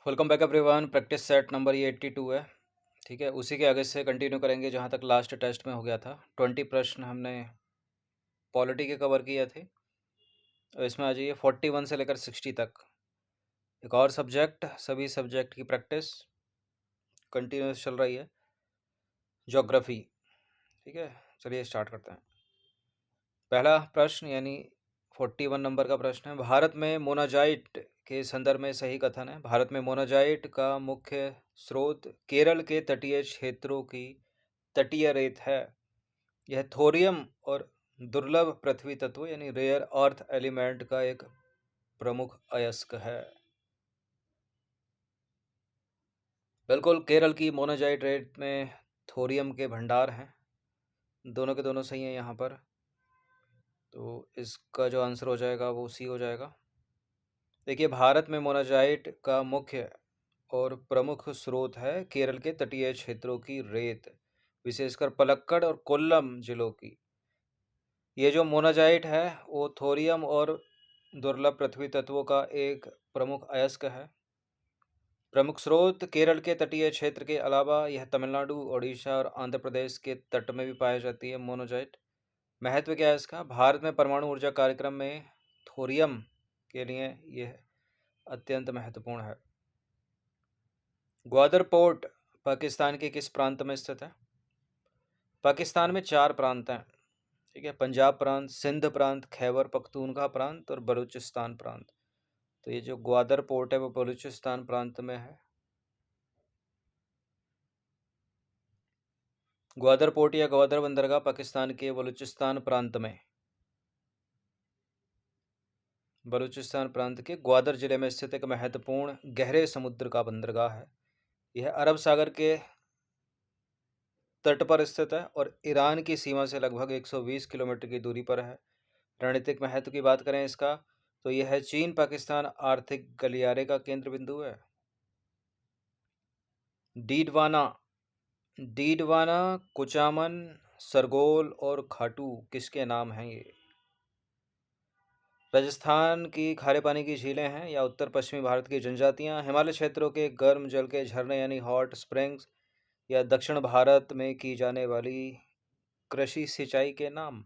Welcome back everyone. Practice set number ये 82 है। ठीक है, उसी के आगे से कंटिन्यू करेंगे जहाँ तक लास्ट टेस्ट में हो गया था। 20 प्रश्न हमने पॉलिटी के कवर किए थे और इसमें आ जाइए 41 से लेकर 60 तक एक और सब्जेक्ट। सभी सब्जेक्ट की प्रैक्टिस कंटिन्यूस चल रही है। ज्योग्राफी। ठीक है, चलिए स्टार्ट करते हैं। पहला प्रश्न यानी 41 नंबर का प्रश्न है, भारत में मोनाजाइट के संदर्भ में सही कथन है। भारत में मोनाजाइट का मुख्य स्रोत केरल के तटीय क्षेत्रों की तटीय रेत है। यह थोरियम और दुर्लभ पृथ्वी तत्व यानी रेयर अर्थ एलिमेंट का एक प्रमुख अयस्क है। बिल्कुल, केरल की मोनाजाइट रेत में थोरियम के भंडार हैं। दोनों के दोनों सही हैं यहाँ पर, तो इसका जो आंसर हो जाएगा वो सी हो जाएगा। देखिए, भारत में मोनाजाइट का मुख्य और प्रमुख स्रोत है केरल के तटीय क्षेत्रों की रेत, विशेषकर पलक्कड़ और कोल्लम जिलों की। ये जो मोनाजाइट है वो थोरियम और दुर्लभ पृथ्वी तत्वों का एक प्रमुख अयस्क है। प्रमुख स्रोत केरल के तटीय क्षेत्र के अलावा यह तमिलनाडु, ओडिशा और आंध्र प्रदेश के तट में भी पाई जाती है। मोनाजाइट महत्व क्या है इसका? भारत में परमाणु ऊर्जा कार्यक्रम में थोरियम के लिए यह अत्यंत महत्वपूर्ण है। ग्वादर पोर्ट पाकिस्तान के किस प्रांत में स्थित है? पाकिस्तान में 4 प्रांत हैं। ठीक है, पंजाब प्रांत, सिंध प्रांत, खैबर पख्तूनख्वा प्रांत और बलूचिस्तान प्रांत। तो ये जो ग्वादर पोर्ट है वो बलूचिस्तान प्रांत में है। ग्वादर पोर्ट या ग्वादर बंदरगाह पाकिस्तान के बलूचिस्तान प्रांत में, बलूचिस्तान प्रांत के ग्वादर जिले में स्थित एक महत्वपूर्ण गहरे समुद्र का बंदरगाह है। यह अरब सागर के तट पर स्थित है और ईरान की सीमा से लगभग 120 किलोमीटर की दूरी पर है। रणनीतिक महत्व की बात करें इसका, तो यह है चीन पाकिस्तान आर्थिक गलियारे का केंद्र बिंदु है। डीडवाना, डीडवाना, कुचामन, सरगोल और खाटू किसके नाम हैं ये? राजस्थान की खारे पानी की झीलें हैं या उत्तर पश्चिमी भारत की जनजातियां, हिमालय क्षेत्रों के गर्म जल के झरने यानी हॉट स्प्रिंग्स, या दक्षिण भारत में की जाने वाली कृषि सिंचाई के नाम?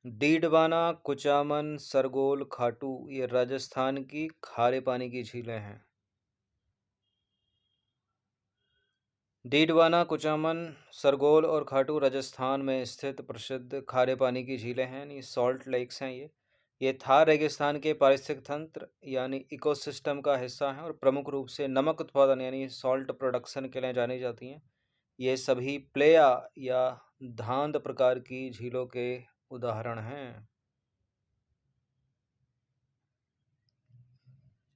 डीडवाना, कुचामन, सरगोल, खाटू ये राजस्थान की खारे पानी की झीलें हैं। डीडवाना, कुचामन, सरगोल और खाटू राजस्थान में स्थित प्रसिद्ध खारे पानी की झीलें हैं यानी सॉल्ट लेक्स हैं। ये थार रेगिस्तान के पारिस्थितिक तंत्र यानी इकोसिस्टम का हिस्सा हैं और प्रमुख रूप से नमक उत्पादन यानी सॉल्ट प्रोडक्शन के लिए जानी जाती हैं। ये सभी प्लेया या धांध प्रकार की झीलों के उदाहरण हैं।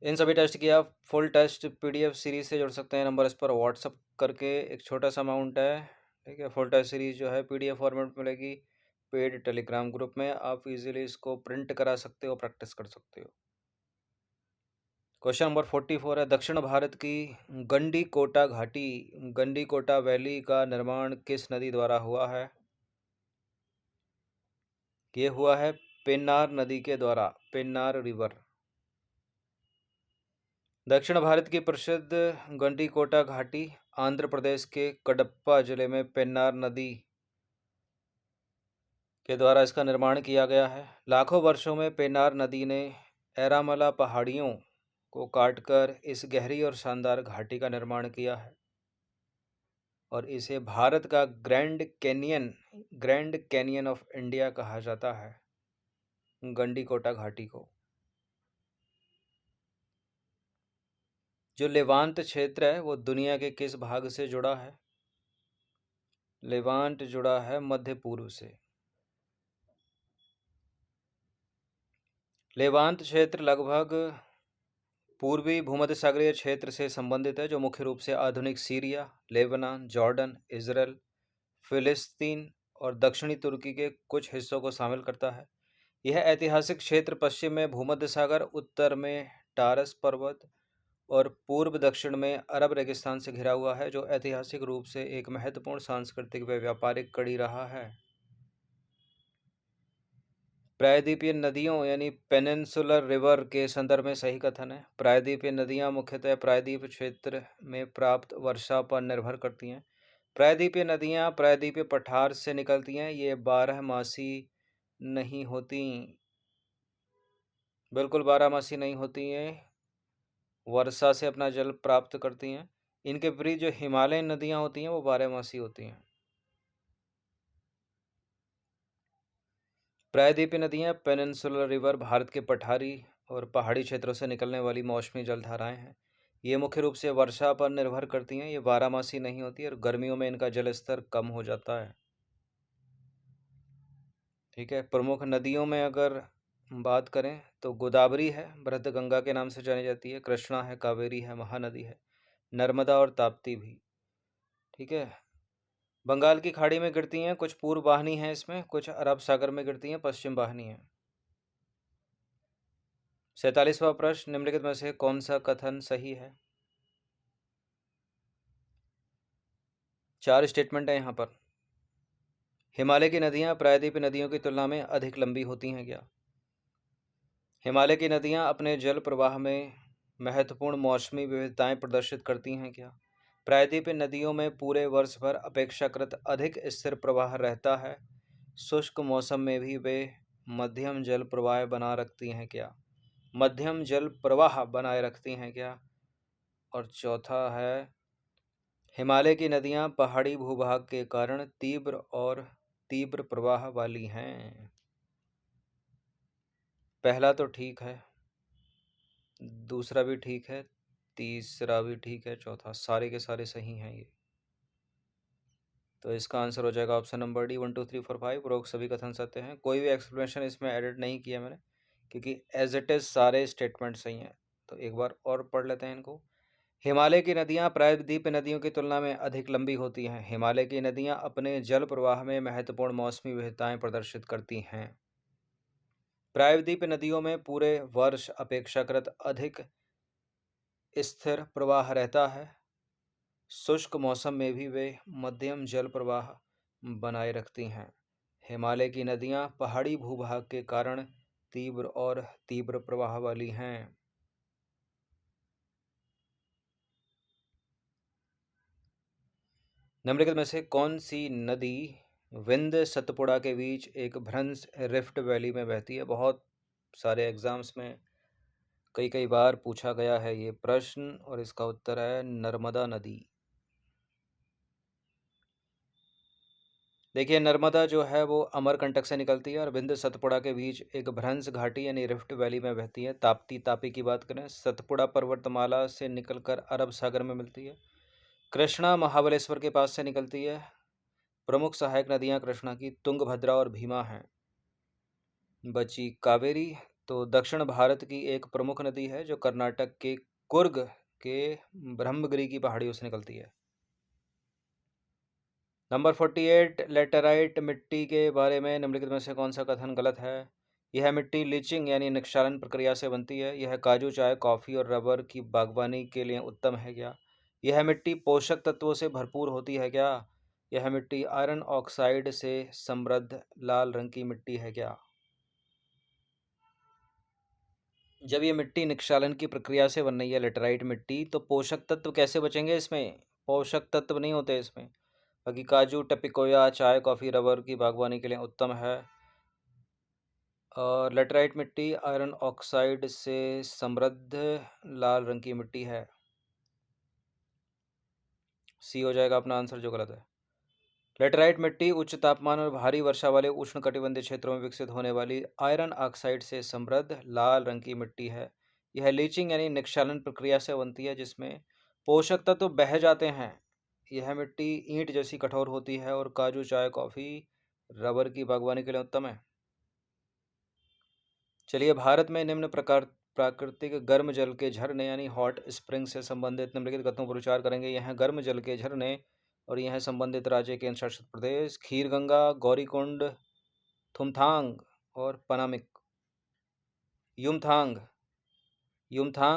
इन सभी टेस्ट की आप फुल टेस्ट पीडीएफ सीरीज से जुड़ सकते हैं। नंबर इस पर व्हाट्सअप करके, एक छोटा सा अमाउंट है। ठीक है, फुल टेस्ट सीरीज जो है पीडीएफ फॉर्मेट में मिलेगी। पेड टेलीग्राम ग्रुप में आप इजीली इसको प्रिंट करा सकते हो, प्रैक्टिस कर सकते हो। क्वेश्चन नंबर 44 है, दक्षिण भारत की गंडीकोटा घाटी, गंडीकोटा वैली का निर्माण किस नदी द्वारा हुआ है? ये हुआ है पेन्नार नदी के द्वारा, पेन्नार रिवर। दक्षिण भारत की प्रसिद्ध गंडीकोटा घाटी आंध्र प्रदेश के कडप्पा जिले में पेन्नार नदी के द्वारा इसका निर्माण किया गया है। लाखों वर्षों में पेन्नार नदी ने एरामला पहाड़ियों को काटकर इस गहरी और शानदार घाटी का निर्माण किया है और इसे भारत का ग्रैंड कैनियन ऑफ इंडिया कहा जाता है, गंडीकोटा घाटी को। जो लेवांत क्षेत्र है वो दुनिया के किस भाग से जुड़ा है? लेवांट जुड़ा है मध्य पूर्व से। लेवांत क्षेत्र लगभग पूर्वी भूमध्य सागरीय क्षेत्र से संबंधित है, जो मुख्य रूप से आधुनिक सीरिया, लेबनान, जॉर्डन, इजराइल, फिलिस्तीन और दक्षिणी तुर्की के कुछ हिस्सों को शामिल करता है। यह ऐतिहासिक क्षेत्र पश्चिम में भूमध्य सागर, उत्तर में टारस पर्वत और पूर्व दक्षिण में अरब रेगिस्तान से घिरा हुआ है, जो ऐतिहासिक रूप से एक महत्वपूर्ण सांस्कृतिक व व्यापारिक कड़ी रहा है। प्रायद्वीपीय नदियों यानी पेनिनसुलर रिवर के संदर्भ में सही कथन है। प्रायद्वीपीय नदियां मुख्यतः प्रायद्वीप क्षेत्र में प्राप्त वर्षा पर निर्भर करती हैं। प्रायद्वीपीय नदियां प्रायद्वीपीय पठार से निकलती हैं। ये 12 मासी नहीं होती, बिल्कुल 12 मासी नहीं होती हैं, वर्षा से अपना जल प्राप्त करती हैं। इनके विपरीत जो हिमालयन नदियां होती हैं वो 12 मासी होती हैं। प्रायद्वीपीय नदियां पेनिनसुलर रिवर भारत के पठारी और पहाड़ी क्षेत्रों से निकलने वाली मौसमी जलधाराएं हैं। ये मुख्य रूप से वर्षा पर निर्भर करती हैं। ये 12 मासी नहीं होती और गर्मियों में इनका जल स्तर कम हो जाता है। ठीक है, प्रमुख नदियों में अगर बात करें तो गोदावरी है, बृहदगंगा के नाम से जानी जाती है, कृष्णा है, कावेरी है, महानदी है, नर्मदा और ताप्ती भी। ठीक है, बंगाल की खाड़ी में गिरती हैं, कुछ पूर्व वाहिनी हैं इसमें, कुछ अरब सागर में गिरती हैं, पश्चिम वाहिनी है। 47वां प्रश्न, निम्नलिखित में से कौन सा कथन सही है? 4 स्टेटमेंट है यहाँ पर। हिमालय की नदियाँ प्रायद्वीपीय नदियों की तुलना में अधिक लंबी होती हैं क्या? हिमालय की नदियाँ अपने जल प्रवाह में महत्वपूर्ण मौसमी विविधताएं प्रदर्शित करती हैं क्या? प्रायद्वीपीय नदियों में पूरे वर्ष भर अपेक्षाकृत अधिक स्थिर प्रवाह रहता है। शुष्क मौसम में भी वे मध्यम जल प्रवाह बना रखती हैं क्या? मध्यम जल प्रवाह बनाए रखती हैं क्या? और चौथा है, हिमालय की नदियाँ पहाड़ी भूभाग के कारण तीव्र प्रवाह वाली हैं। पहला तो ठीक है, दूसरा भी ठीक है, तीसरा भी ठीक है, चौथा, सारे के सारे सही हैं ये। तो इसका आंसर हो जाएगा ऑप्शन नंबर डी, 1 2 3 4 5। उपरोक्त सभी कथन सत्य हैं। कोई भी एक्सप्लेनेशन इसमें एडिट नहीं किया मैंने, क्योंकि एज इट इज सारे स्टेटमेंट सही हैं। तो एक बार और पढ़ लेते हैं इनको। हिमालय की नदियाँ प्रायद्वीपीय नदियों की तुलना में अधिक लंबी होती हैं। हिमालय की नदियाँ अपने जल प्रवाह में महत्वपूर्ण मौसमी विविधताएं प्रदर्शित करती हैं। प्रायद्वीपीय नदियों में पूरे वर्ष अपेक्षाकृत अधिक स्थिर प्रवाह रहता है। शुष्क मौसम में भी वे मध्यम जल प्रवाह बनाए रखती हैं। हिमालय की नदियाँ पहाड़ी भूभाग के कारण तीव्र प्रवाह वाली हैं। निम्नलिखित में से कौन सी नदी विंध्य सतपुड़ा के बीच एक भ्रंश रिफ्ट वैली में बहती है? बहुत सारे एग्जाम्स में कई बार पूछा गया है ये प्रश्न, और इसका उत्तर है नर्मदा नदी। देखिए, नर्मदा जो है वो अमरकंटक से निकलती है और विंध्य सतपुड़ा के बीच एक भ्रंश घाटी यानी रिफ्ट वैली में बहती है। तापी की बात करें, सतपुड़ा पर्वतमाला से निकलकर अरब सागर में मिलती है। कृष्णा महाबलेश्वर के पास से निकलती है। प्रमुख सहायक नदियां कृष्णा की तुंगभद्रा और भीमा हैं। बची कावेरी, तो दक्षिण भारत की एक प्रमुख नदी है जो कर्नाटक के कुर्ग के ब्रह्मगिरी की पहाड़ियों से निकलती है। नंबर 48, लेटेराइट मिट्टी के बारे में निम्नलिखित में से कौन सा कथन गलत है? यह मिट्टी लीचिंग यानी निक्षालन प्रक्रिया से बनती है। यह काजू, चाय, कॉफ़ी और रबर की बागवानी के लिए उत्तम है क्या? यह मिट्टी पोषक तत्वों से भरपूर होती है क्या? यह मिट्टी आयरन ऑक्साइड से समृद्ध लाल रंग की मिट्टी है क्या? जब ये मिट्टी निक्षालन की प्रक्रिया से बन रही है लेटेराइट मिट्टी, तो पोषक तत्व कैसे बचेंगे इसमें? पोषक तत्व नहीं होते इसमें। बाकी काजू, टपिकोया, चाय, कॉफ़ी, रबर की बागवानी के लिए उत्तम है। और लेटेराइट मिट्टी आयरन ऑक्साइड से समृद्ध लाल रंग की मिट्टी है। सी हो जाएगा अपना आंसर, जो गलत है। लेटेराइट मिट्टी उच्च तापमान और भारी वर्षा वाले उष्णकटिबंधीय क्षेत्रों में विकसित होने वाली आयरन ऑक्साइड से समृद्ध लाल रंग की मिट्टी है। यह लीचिंग यानी निक्षालन प्रक्रिया से बनती है जिसमें पोषक तत्व बह जाते हैं। यह मिट्टी ईंट जैसी कठोर होती है और काजू, चाय, कॉफ़ी, रबर की बागवानी के लिए उत्तम है। चलिए, भारत में निम्न प्रकार प्राकृतिक गर्म जल के झरने यानी हॉट स्प्रिंग से संबंधित निम्नलिखित कथनों पर विचार करेंगे। यह गर्म जल के झरने और यह संबंधित राज्य, केंद्र शासित प्रदेश: खीरगंगा, गौरीकुंड, थुमथांग और पनामिक। युमथांग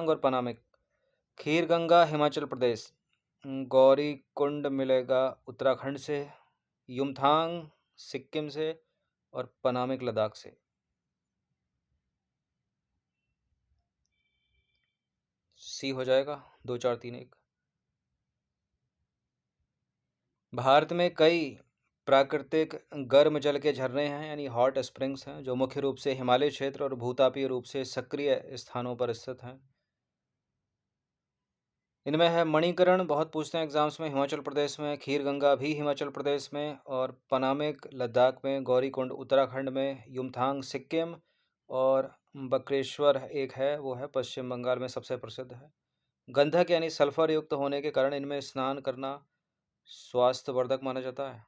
और पनामिक। खीरगंगा हिमाचल प्रदेश, गौरीकुंड मिलेगा उत्तराखंड से, युमथांग सिक्किम से और पनामिक लद्दाख से। सी हो जाएगा, 2 4 3 1। भारत में कई प्राकृतिक गर्म जल के झरने हैं यानी हॉट स्प्रिंग्स हैं, जो मुख्य रूप से हिमालय क्षेत्र और भूतापीय रूप से सक्रिय स्थानों पर स्थित हैं। इनमें है मणिकरण, बहुत पूछते हैं एग्जाम्स में, हिमाचल प्रदेश में, खीर गंगा भी हिमाचल प्रदेश में, और पनामिक लद्दाख में, गौरीकुंड उत्तराखंड में, युमथांग सिक्किम, और बक्रेश्वर एक है, वो है पश्चिम बंगाल में, सबसे प्रसिद्ध है। गंधक यानी सल्फर युक्त होने के कारण इनमें स्नान करना स्वास्थ्यवर्धक माना जाता है।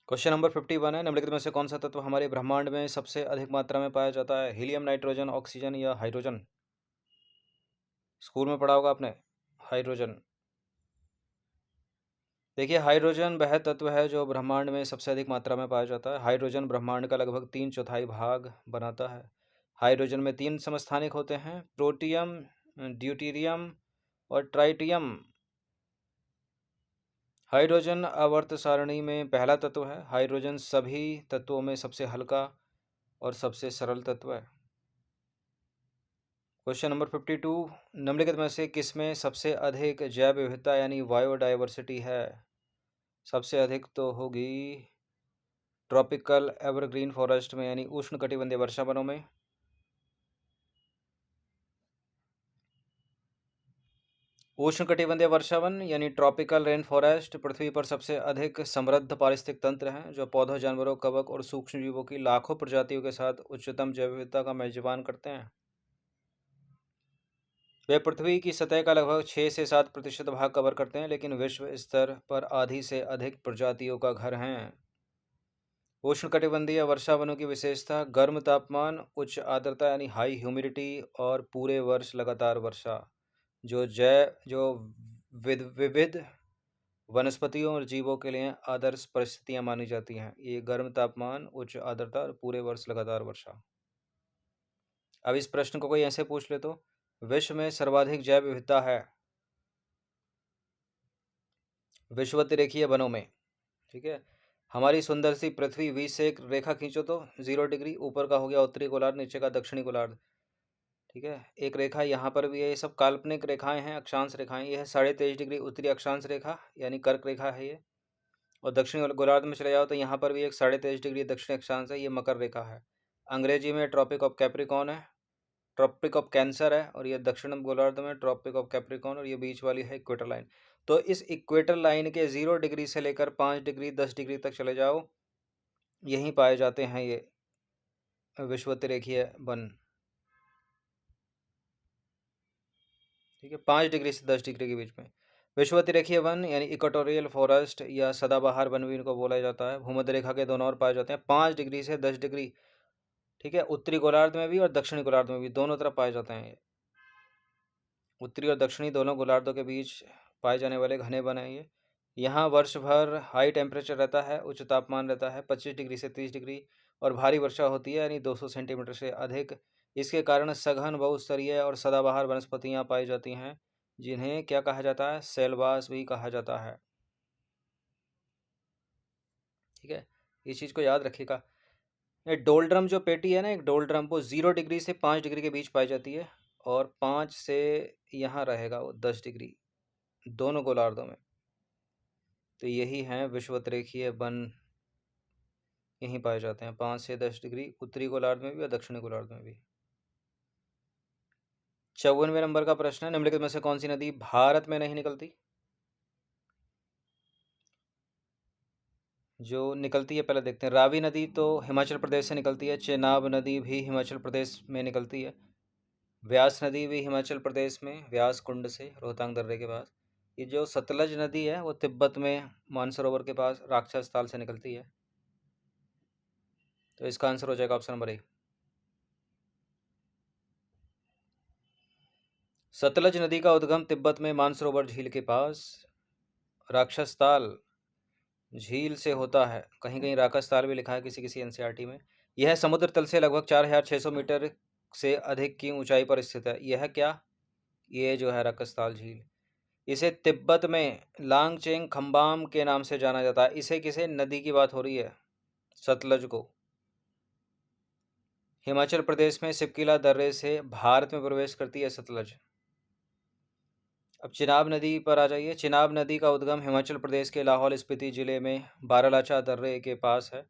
क्वेश्चन नंबर 51 है, निम्नलिखित में से कौन सा तत्व हमारे ब्रह्मांड में सबसे अधिक मात्रा में पाया जाता है? हीलियम, नाइट्रोजन, ऑक्सीजन या हाइड्रोजन? स्कूल में पढ़ा होगा आपने हाइड्रोजन। देखिए, हाइड्रोजन वह तत्व है जो ब्रह्मांड में सबसे अधिक मात्रा में पाया जाता है। हाइड्रोजन ब्रह्मांड का लगभग 3/4 भाग बनाता है। हाइड्रोजन में 3 समस्थानिक होते हैं, प्रोटियम, ड्यूटेरियम और ट्राइटियम। हाइड्रोजन आवर्त सारणी में पहला तत्व है। हाइड्रोजन सभी तत्वों में सबसे हल्का और सबसे सरल तत्व है। क्वेश्चन नंबर 52, निम्नलिखित में से किसमें सबसे अधिक जैव विविधता यानी बायोडाइवर्सिटी है? सबसे अधिक तो होगी ट्रॉपिकल एवरग्रीन फॉरेस्ट में यानी उष्णकटिबंधीय वर्षा वनों में। उष्णकटिबंधीय वर्षा वन यानी ट्रॉपिकल रेन फॉरेस्ट पृथ्वी पर सबसे अधिक समृद्ध पारिस्थितिक तंत्र हैं, जो पौधों, जानवरों, कवक और सूक्ष्म जीवों की लाखों प्रजातियों के साथ उच्चतम जैव विविधता का मेजबान करते हैं। वे पृथ्वी की सतह का लगभग 6 से 7% भाग कवर करते हैं, लेकिन विश्व स्तर पर आधी से अधिक प्रजातियों का घर हैं। उष्णकटिबंधीय वर्षा वनों की विशेषता गर्म तापमान, उच्च आर्द्रता यानी हाई ह्यूमिडिटी और पूरे वर्ष लगातार वर्षा, जो विविध वनस्पतियों और जीवों के लिए आदर्श परिस्थितियां मानी जाती हैं। ये गर्म तापमान, उच्च आर्द्रता और पूरे वर्ष लगातार वर्षा। अब इस प्रश्न को कोई ऐसे पूछ ले तो, विश्व में सर्वाधिक जैव विविधता है विषुवत-रेखीय वनों में। ठीक है, हमारी सुंदर सी पृथ्वी 20 से एक रेखा खींचो तो 0 डिग्री, ऊपर का हो गया उत्तरी गोलार्ध, नीचे का दक्षिणी गोलार्ध। ठीक है, एक रेखा यहाँ पर भी है, ये सब काल्पनिक रेखाएं हैं, अक्षांश रेखाएं। ये है 23.5 डिग्री उत्तरी अक्षांश रेखा यानी कर्क रेखा है ये। और दक्षिणी गोलार्ध में चले जाओ तो यहाँ पर भी एक 23.5 डिग्री दक्षिणी अक्षांश है, ये मकर रेखा है। अंग्रेजी में ट्रॉपिक ऑफ कैप्रिकॉन है, ट्रॉपिक ऑफ कैंसर है, और ये दक्षिण गोलार्ध में ट्रॉपिक ऑफ कैप्रिकॉन, और ये बीच वाली है इक्वेटर लाइन। तो इस इक्वेटर लाइन के 0 डिग्री से लेकर 5 डिग्री 10 डिग्री तक चले जाओ, यहीं पाए जाते हैं ये विषुवत-रेखीय वन। ठीक है, 5 डिग्री से 10 डिग्री के बीच में विषुवत-रेखीय वन यानी इक्वेटोरियल फॉरेस्ट या सदाबहार वन भी इनको बोला जाता है। भूमध्य रेखा के दोनों ओर पाए जाते हैं, 5 डिग्री से 10 डिग्री। ठीक है, उत्तरी गोलार्ध में भी और दक्षिणी गोलार्ध में भी, दोनों तरफ पाए जाते हैं ये। उत्तरी और दक्षिणी दोनों गोलार्धों के बीच पाए जाने वाले घने वन हैं ये। यहाँ वर्ष भर हाई टेम्परेचर रहता है, उच्च तापमान रहता है 25 डिग्री से 30 डिग्री, और भारी वर्षा होती है यानी 200 सेंटीमीटर से अधिक। इसके कारण सघन बहुस्तरीय और सदाबहार वनस्पतियाँ पाई जाती हैं, जिन्हें क्या कहा जाता है? सेलवास भी कहा जाता है। ठीक है, इस चीज़ को याद रखिएगा। ये डोलड्रम जो पेटी है ना, एक डोलड्रम, वो 0 डिग्री से 5 डिग्री के बीच पाई जाती है, और 5 से यहाँ रहेगा वो 10 डिग्री, दोनों गोलार्धों में। तो यही हैं विषुवत-रेखीय वन, यहीं पाए जाते हैं 5 से 10 डिग्री, उत्तरी गोलार्ध में भी और दक्षिणी गोलार्ध में भी। 54वें नंबर का प्रश्न है, निम्नलिखित में से कौन सी नदी भारत में नहीं निकलती? जो निकलती है पहले देखते हैं। रावी नदी तो हिमाचल प्रदेश से निकलती है, चेनाब नदी भी हिमाचल प्रदेश में निकलती है, व्यास नदी भी हिमाचल प्रदेश में, व्यास कुंड से रोहतांग दर्रे के पास। ये जो सतलज नदी है वो तिब्बत में मानसरोवर के पास राक्षस ताल से निकलती है। तो इसका आंसर हो जाएगा ऑप्शन नंबर ए। सतलज नदी का उद्गम तिब्बत में मानसरोवर झील के पास राक्षस ताल झील से होता है। कहीं कहीं राक्षस ताल भी लिखा है किसी किसी एनसीईआरटी में। यह समुद्र तल से लगभग 4600 मीटर से अधिक की ऊंचाई पर स्थित है। यह क्या? ये जो है राक्षस ताल झील, इसे तिब्बत में लांगचेंग खम्बाम के नाम से जाना जाता है। इसे किसे नदी की बात हो रही है? सतलज को। हिमाचल प्रदेश में सिपकिला दर्रे से भारत में प्रवेश करती है सतलज। अब चिनाब नदी पर आ जाइए। चिनाब नदी का उद्गम हिमाचल प्रदेश के लाहौल स्पीति जिले में बारालाचा दर्रे के पास है।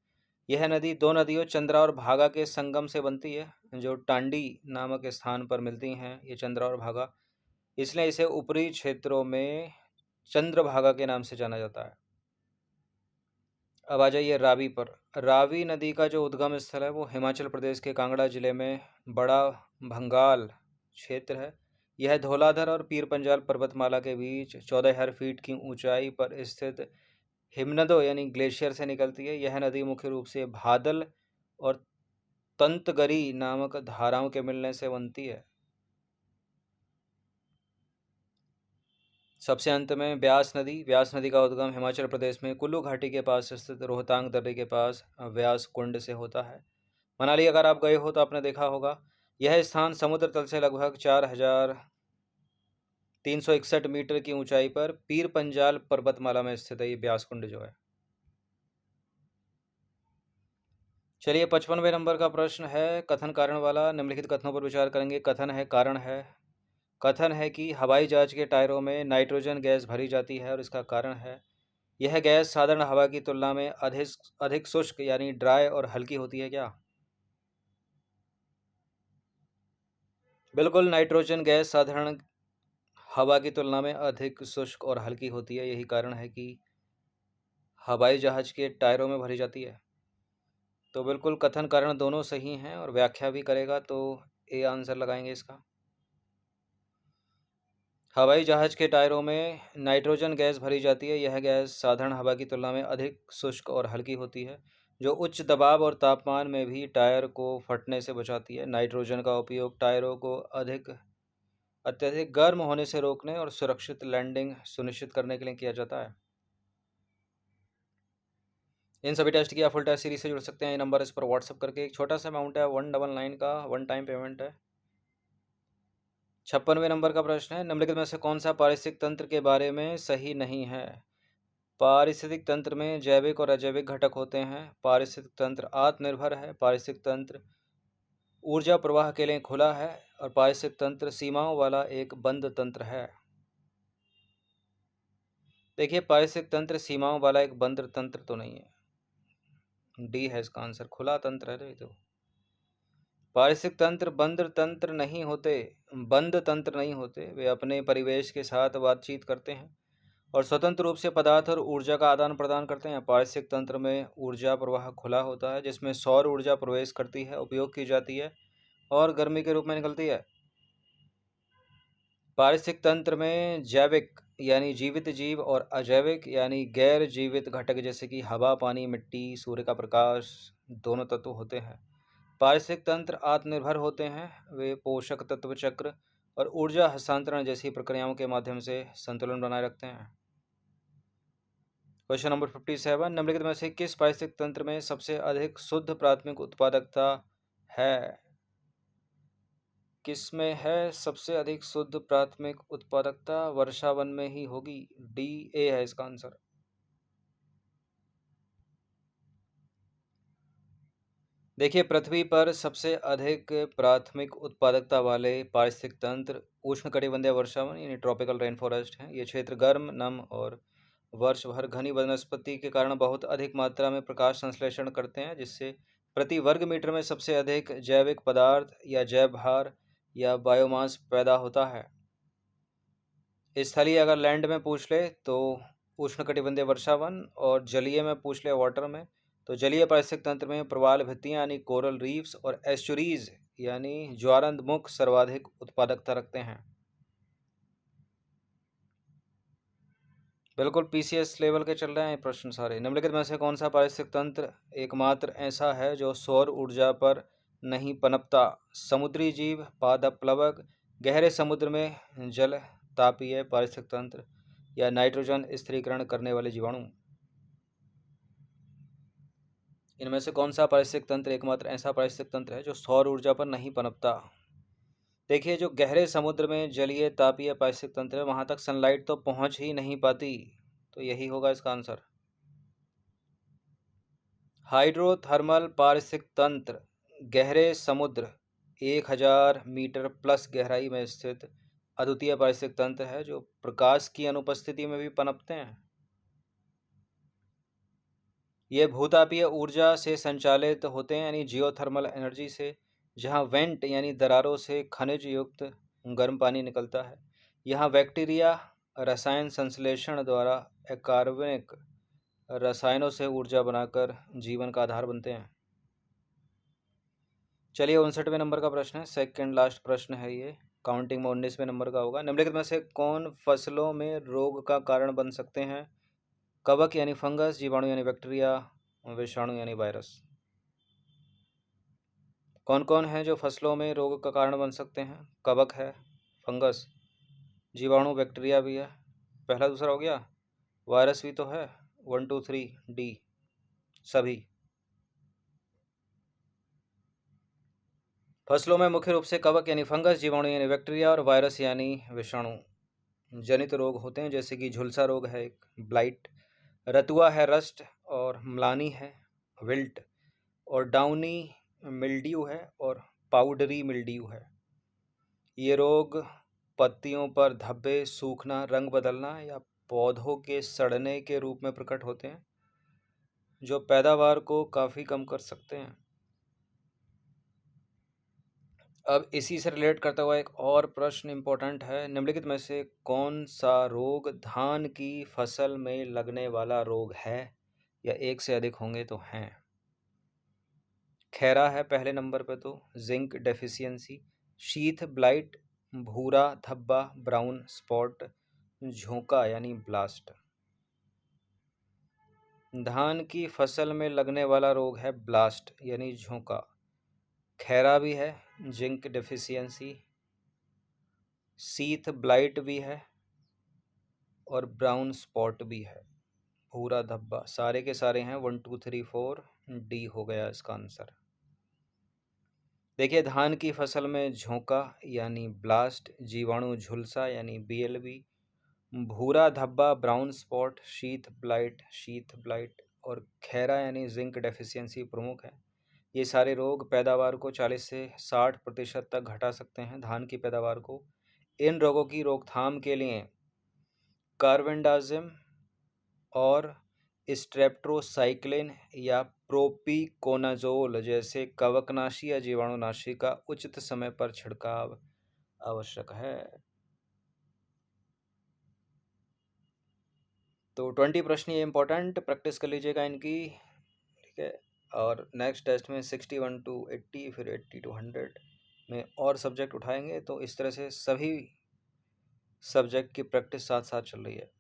यह नदी दो नदियों चंद्रा और भागा के संगम से बनती है, जो टांडी नामक स्थान पर मिलती हैं, ये चंद्रा और भागा। इसलिए इसे ऊपरी क्षेत्रों में चंद्रभागा के नाम से जाना जाता है। अब आ जाइए रावी पर। रावी नदी का जो उद्गम स्थल है वो हिमाचल प्रदेश के कांगड़ा जिले में बड़ा भंगाल क्षेत्र है। यह धौलाधर और पीर पंजाल पर्वतमाला के बीच 14,000 फीट की ऊंचाई पर स्थित हिमनदों यानी ग्लेशियर से निकलती है। यह नदी मुख्य रूप से भादल और तंतगरी नामक धाराओं के मिलने से बनती है। सबसे अंत में ब्यास नदी। ब्यास नदी का उद्गम हिमाचल प्रदेश में कुल्लू घाटी के पास स्थित रोहतांग दर्रे के पास व्यास कुंड से होता है। मनाली अगर आप गए हो तो आपने देखा होगा, यह स्थान समुद्र तल से लगभग 4,361 मीटर की ऊंचाई पर पीर पंजाल पर्वतमाला में स्थित है, ये ब्यास कुंड जो है। चलिए 55वें नंबर का प्रश्न है कथन कारण वाला। निम्नलिखित कथनों पर विचार करेंगे। कथन है, कारण है। कथन है कि हवाई जहाज के टायरों में नाइट्रोजन गैस भरी जाती है और इसका कारण है यह गैस साधारण हवा की तुलना में अधिक शुष्क यानी ड्राई और हल्की होती है। क्या? बिल्कुल, नाइट्रोजन गैस साधारण हवा की तुलना में अधिक शुष्क और हल्की होती है। यही कारण है कि हवाई जहाज के टायरों में भरी जाती है। तो बिल्कुल कथन कारण दोनों सही हैं और व्याख्या भी करेगा तो ए आंसर लगाएंगे इसका। हवाई जहाज के टायरों में नाइट्रोजन गैस भरी जाती है। यह गैस साधारण हवा की तुलना में अधिक शुष्क और हल्की होती है, जो उच्च दबाव और तापमान में भी टायर को फटने से बचाती है। नाइट्रोजन का उपयोग टायरों को अत्यधिक गर्म होने से रोकने और सुरक्षित लैंडिंग सुनिश्चित करने के लिए किया जाता है। इन सभी टेस्ट की आप फुल टेस्ट सीरीज से जुड़ सकते हैं। ये नंबर इस पर व्हाट्सअप करके। एक छोटा सा अमाउंट है 199 का, वन टाइम पेमेंट है। 56वें नंबर का प्रश्न है, निम्नलिखित में से कौन सा पारिस्थितिक तंत्र के बारे में सही नहीं है? पारिस्थितिक तंत्र में जैविक और अजैविक घटक होते हैं। पारिस्थितिक तंत्र आत्मनिर्भर है। पारिस्थितिक तंत्र ऊर्जा प्रवाह के लिए खुला है और पारिस्थितिक तंत्र सीमाओं वाला एक बंद तंत्र है। देखिए, पारिस्थितिक तंत्र सीमाओं वाला एक बंद तंत्र तो नहीं है, डी है इसका आंसर, खुला तंत्र है। तो पारिस्थितिक तंत्र बंद तंत्र नहीं होते, बंद तंत्र नहीं होते। वे अपने परिवेश के साथ बातचीत करते हैं और स्वतंत्र रूप से पदार्थ और ऊर्जा का आदान प्रदान करते हैं। पारिस्थितिक तंत्र में ऊर्जा प्रवाह खुला होता है, जिसमें सौर ऊर्जा प्रवेश करती है, उपयोग की जाती है और गर्मी के रूप में निकलती है। पारिस्थितिक तंत्र में जैविक यानी जीवित जीव और अजैविक यानी गैर जीवित घटक जैसे कि हवा, पानी, मिट्टी, सूर्य का प्रकाश दोनों तत्व होते हैं। पारिस्थितिक तंत्र आत्मनिर्भर होते हैं। वे पोषक तत्व चक्र और ऊर्जा हस्तांतरण जैसी प्रक्रियाओं के माध्यम से संतुलन बनाए रखते हैं। क्वेश्चन नंबर 57, निम्नलिखित में से किस पारिस्थितिक तंत्र में सबसे अधिक शुद्ध प्राथमिक उत्पादकता है? किस में है सबसे अधिक शुद्ध प्राथमिक उत्पादकता? वर्षा वन में ही होगी, डी ए है इसका आंसर। देखिए, पृथ्वी पर सबसे अधिक प्राथमिक उत्पादकता वाले पारिस्थितिक तंत्र उष्णकटिबंधीय वर्षा वन यानी ट्रॉपिकल रेन फॉरेस्ट हैं। ये क्षेत्र गर्म, नम और वर्ष भर घनी वनस्पति के कारण बहुत अधिक मात्रा में प्रकाश संश्लेषण करते हैं, जिससे प्रति वर्ग मीटर में सबसे अधिक जैविक पदार्थ या जैव भार या बायोमास पैदा होता है। स्थलीय अगर लैंड में पूछ ले तो उष्णकटिबंधीय वर्षा वन, और जलीय में पूछ ले वाटर में तो जलीय पारिस्थितिक तंत्र में प्रवाल भित्तियां यानी कोरल रीफ्स और एस्चुरीज यानी ज्वारंतमुख सर्वाधिक उत्पादकता रखते हैं। बिल्कुल पीसीएस लेवल के चल रहे हैं प्रश्न सारे। निम्नलिखित में से कौन सा पारिस्थितिक तंत्र एकमात्र ऐसा है जो सौर ऊर्जा पर नहीं पनपता? समुद्री जीव, पादप प्लवक, गहरे समुद्र में जल तापीय पारिस्थितिक तंत्र या नाइट्रोजन स्थिरीकरण करने वाले जीवाणु? इनमें से कौन सा पारिस्थितिक तंत्र एकमात्र ऐसा पारिस्थितिक तंत्र है जो सौर ऊर्जा पर नहीं पनपता? देखिए, जो गहरे समुद्र में जलीय तापीय पारिस्थितिक तंत्र है वहां तक सनलाइट तो पहुंच ही नहीं पाती, तो यही होगा इसका आंसर। हाइड्रोथर्मल पारिस्थितिक तंत्र गहरे समुद्र 1000 मीटर प्लस गहराई में स्थित अद्वितीय पारिस्थितिक तंत्र है जो प्रकाश की अनुपस्थिति में भी पनपते हैं। ये भूतापीय ऊर्जा से संचालित होते हैं यानी जियोथर्मल एनर्जी से, जहाँ वेंट यानी दरारों से खनिज युक्त गर्म पानी निकलता है। यहाँ बैक्टीरिया रसायन संश्लेषण द्वारा अकार्बनिक रसायनों से ऊर्जा बनाकर जीवन का आधार बनते हैं। चलिए 59वें नंबर का प्रश्न है, सेकंड लास्ट प्रश्न है ये, काउंटिंग में 19वें नंबर का होगा। निम्नलिखित में से कौन फसलों में रोग का कारण बन सकते हैं? कवक यानी फंगस, जीवाणु यानी बैक्टीरिया, विषाणु यानी वायरस। कौन कौन है जो फसलों में रोग का कारण बन सकते हैं? कवक है, फंगस, जीवाणु, बैक्टीरिया भी है, पहला दूसरा हो गया, वायरस भी तो है, 1 2 3 डी सभी। फसलों में मुख्य रूप से कवक यानी फंगस, जीवाणु यानी बैक्टीरिया और वायरस यानी विषाणु जनित रोग होते हैं, जैसे कि झुलसा रोग है एक, ब्लाइट, रतुआ है रस्ट, और म्लानी है विल्ट, और डाउनी मिल्ड्यू है, और पाउडरी मिल्ड्यू है। ये रोग पत्तियों पर धब्बे, सूखना, रंग बदलना या पौधों के सड़ने के रूप में प्रकट होते हैं, जो पैदावार को काफ़ी कम कर सकते हैं। अब इसी से रिलेट करता हुआ एक और प्रश्न इम्पोर्टेंट है, निम्नलिखित में से कौन सा रोग धान की फसल में लगने वाला रोग है, या एक से अधिक होंगे तो हैं? खैरा है पहले नंबर पे, तो जिंक डेफिशिएंसी, शीथ ब्लाइट, भूरा धब्बा, ब्राउन स्पॉट, झोंका यानी ब्लास्ट। धान की फसल में लगने वाला रोग है ब्लास्ट यानी झोंका। खैरा भी है, जिंक डेफिशिएंसी, शीथ ब्लाइट भी है, और ब्राउन स्पॉट भी है, भूरा धब्बा, सारे के सारे हैं। 1 2 3 4 डी हो गया इसका आंसर। देखिए, धान की फसल में झोंका यानी ब्लास्ट, जीवाणु झुलसा यानी बीएलबी, भूरा धब्बा ब्राउन स्पॉट, शीथ ब्लाइट और खैरा यानी जिंक डेफिशिएंसी प्रमुख है। ये सारे रोग पैदावार को 40 से 60% तक घटा सकते हैं। धान की पैदावार को इन रोगों की रोकथाम के लिए कार्बेंडाजिम और स्ट्रेप्टोसाइक्लिन या प्रोपिकोनाजोल जैसे कवकनाशी या जीवाणुनाशी का उचित समय पर छिड़काव आवश्यक है। तो 20 प्रश्न ये इंपॉर्टेंट प्रैक्टिस कर लीजिएगा इनकी, ठीक है। और नेक्स्ट टेस्ट में 61 to 80 फिर 80 to 100 में और सब्जेक्ट उठाएंगे। तो इस तरह से सभी सब्जेक्ट की प्रैक्टिस साथ साथ चल रही है।